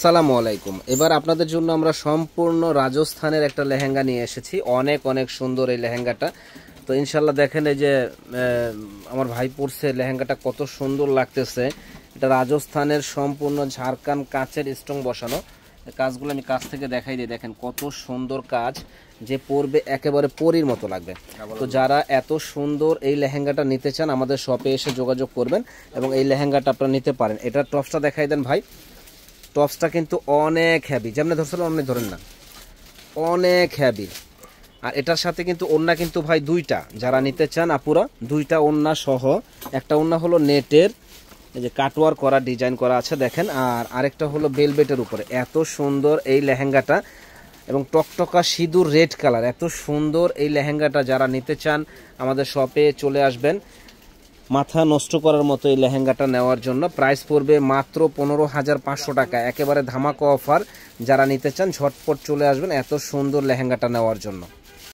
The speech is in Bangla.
আসসালামু আলাইকুম। এবার আপনাদের জন্য আমরা সম্পূর্ণ রাজস্থানের একটা লেহেঙ্গা নিয়ে এসেছি। অনেক অনেক সুন্দর এই লেহেঙ্গাটা। তো ইনশাল্লাহ দেখেন এই যে আমার ভাই পরছে লেহেঙ্গাটা কত সুন্দর লাগতেছে। এটা রাজস্থানের সম্পূর্ণ ঝাড়খান্ড কাচের স্টোন বসানো। কাজগুলো আমি কাছ থেকে দেখাই দিই, দেখেন কত সুন্দর কাজ, যে পরবে একেবারে পরীর মতো লাগবে। তো যারা এত সুন্দর এই লেহেঙ্গাটা নিতে চান আমাদের শপে এসে যোগাযোগ করবেন এবং এই লেহেঙ্গাটা আপনারা নিতে পারেন। এটার টপসটা দেখাই দেন ভাই। টপসটা কিন্তু অনেক হ্যাভি, যেমন ধরছিলাম আপনি ধরেন না, অনেক হ্যাভি। আর এটার সাথে কিন্তু ওড়না কিন্তু ভাই দুইটা, যারা নিতে চান আপুরা দুইটা ওড়না সহ। একটা ওড়না হলো নেটের, এই যে কাটওয়ার করা ডিজাইন করা আছে দেখেন, আর আরেকটা হলো বেলভেটের উপরে। এত সুন্দর এই লেহেঙ্গাটা এবং টকটকা সিঁদুর রেড কালার, এত সুন্দর এই লেহেঙ্গাটা যারা নিতে চান আমাদের শপে চলে আসবেন। মাথা নষ্ট করার মতো এই লেহেঙ্গাটা নেওয়ার জন্য প্রাইস পড়বে মাত্র 15,500 টাকা, একেবারে ধামাকা অফার। যারা নিতে চান ঝটপট চলে আসবেন এত সুন্দর লেহেঙ্গাটা নেওয়ার জন্য।